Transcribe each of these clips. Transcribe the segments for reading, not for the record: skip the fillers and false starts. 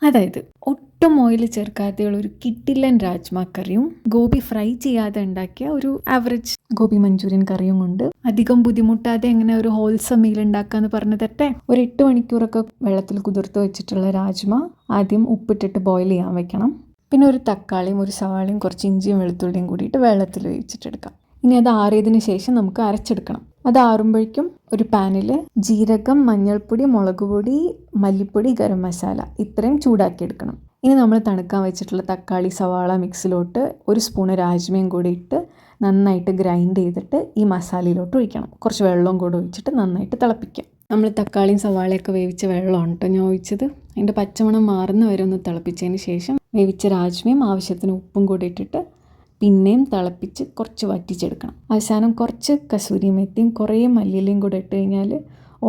അതായത് ഒട്ടും ഓയിൽ ചേർക്കാതെയുള്ള ഒരു കിട്ടില്ലൻ രാജ്മ കറിയും ഗോബി ഫ്രൈ ചെയ്യാതെ ഉണ്ടാക്കിയ ഒരു ആവറേജ് ഗോബി മഞ്ചൂരിയൻ കറിയും കൊണ്ട് അധികം ബുദ്ധിമുട്ടാതെ എങ്ങനെ ഒരു ഹോൾസം മീൽ ഉണ്ടാക്കാന്ന് പറഞ്ഞു തരട്ടെ. ഒരു 8 മണിക്കൂറൊക്കെ വെള്ളത്തിൽ കുതിർത്ത് വെച്ചിട്ടുള്ള രാജ്മ ആദ്യം ഉപ്പിട്ടിട്ട് ബോയിൽ ചെയ്യാൻ വെക്കണം. പിന്നെ ഒരു തക്കാളിയും ഒരു സവാളയും കുറച്ച് ഇഞ്ചിയും വെളുത്തുള്ളിയും കൂടിയിട്ട് വെള്ളത്തിൽ വേവിച്ചിട്ടെടുക്കാം. ഇനി അത് ആറിയതിന് ശേഷം നമുക്ക് അരച്ചെടുക്കണം. അത് ആറുമ്പോഴേക്കും ഒരു പാനിൽ ജീരകം, മഞ്ഞൾപ്പൊടി, മുളക് പൊടി, മല്ലിപ്പൊടി, ഗരം മസാല ഇത്രയും ചൂടാക്കിയെടുക്കണം. ഇനി നമ്മൾ തണുക്കാൻ വെച്ചിട്ടുള്ള തക്കാളി സവാള മിക്സിലോട്ട് ഒരു സ്പൂണ് രാജ്മയും കൂടി ഇട്ട് നന്നായിട്ട് ഗ്രൈൻഡ് ചെയ്തിട്ട് ഈ മസാലയിലോട്ട് ഒഴിക്കണം. കുറച്ച് വെള്ളവും കൂടെ ഒഴിച്ചിട്ട് നന്നായിട്ട് തിളപ്പിക്കാം. നമ്മൾ തക്കാളിയും സവാളയൊക്കെ വേവിച്ച വെള്ളമാണ് കേട്ടോ ഞാൻ ഒഴിച്ചത്. അതിൻ്റെ പച്ചമണം മാറുന്ന വരെ ഒന്ന് തിളപ്പിച്ചതിന് ശേഷം വേവിച്ച രാജ്മയും ആവശ്യത്തിന് ഉപ്പും കൂടി ഇട്ടിട്ട് പിന്നെയും തിളപ്പിച്ച് കുറച്ച് വറ്റിച്ചെടുക്കണം. അവസാനം കുറച്ച് കസൂരി മെത്തിയും കുറേ മല്ലിയിലയും കൂടെ ഇട്ട് കഴിഞ്ഞാൽ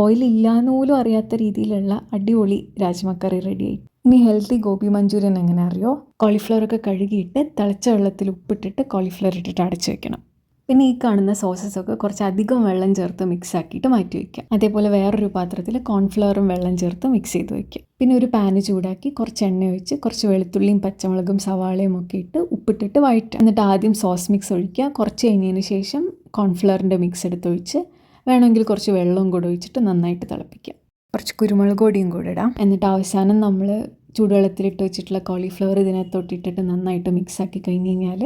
ഓയിൽ ഇല്ലാന്ന് പോലും അറിയാത്ത രീതിയിലുള്ള അടിപൊളി രാജ്മക്കറി റെഡിയായി. ഇനി ഹെൽത്തി ഗോബി മഞ്ചൂരിയൻ എങ്ങനെ അറിയോ? കോളിഫ്ലവറൊക്കെ കഴുകിയിട്ട് തിളച്ച വെള്ളത്തിൽ ഉപ്പിട്ടിട്ട് കോളിഫ്ലവർ ഇട്ടിട്ട് അടച്ചു വെക്കണം. പിന്നെ ഈ കാണുന്ന സോസസൊക്കെ കുറച്ച് അധികം വെള്ളം ചേർത്ത് മിക്സ് ആക്കിയിട്ട് മാറ്റി വയ്ക്കുക. അതേപോലെ വേറൊരു പാത്രത്തിൽ കോൺഫ്ലവറും വെള്ളം ചേർത്ത് മിക്സ് ചെയ്ത് വയ്ക്കുക. പിന്നെ ഒരു പാന് ചൂടാക്കി കുറച്ച് എണ്ണ ഒഴിച്ച് കുറച്ച് വെളുത്തുള്ളിയും പച്ചമുളകും സവാളയും ഒക്കെ ഇട്ട് ഉപ്പിട്ടിട്ട് വഴറ്റുക. എന്നിട്ട് ആദ്യം സോസ് മിക്സ് ഒഴിക്കുക. കുറച്ച് കഴിഞ്ഞതിന് ശേഷം കോൺഫ്ലവറിൻ്റെ മിക്സ് എടുത്തൊഴിച്ച് വേണമെങ്കിൽ കുറച്ച് വെള്ളവും കൂടെ ഒഴിച്ചിട്ട് നന്നായിട്ട് തിളപ്പിക്കുക. കുറച്ച് കുരുമുളക് പൊടിയും കൂടെ ഇടാം. എന്നിട്ട് അവസാനം നമ്മൾ ചൂടുവെള്ളത്തിലിട്ട് വെച്ചിട്ടുള്ള കോളിഫ്ലവർ ഇതിനകത്തോട്ടിട്ടിട്ട് നന്നായിട്ട് മിക്സ് ആക്കി കഴിഞ്ഞ് കഴിഞ്ഞാൽ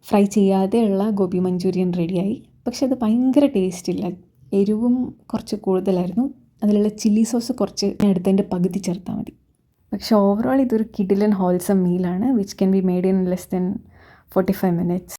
ഫ്രൈ ചെയ്യാതെയുള്ള ഗോബി മഞ്ചൂരിയൻ റെഡിയായി. പക്ഷെ അത് ഭയങ്കര ടേസ്റ്റ് ഇല്ല, എരിവും കുറച്ച് കൂടുതലായിരുന്നു. അതിലുള്ള ചില്ലി സോസ് കുറച്ച് എടുത്തതിൻ്റെ പകുതി ചേർത്താൽ മതി. പക്ഷെ ഓവറോൾ ഇതൊരു കിഡിലൻ ഹോൾസം മീലാണ് which can be made in less than 45 minutes.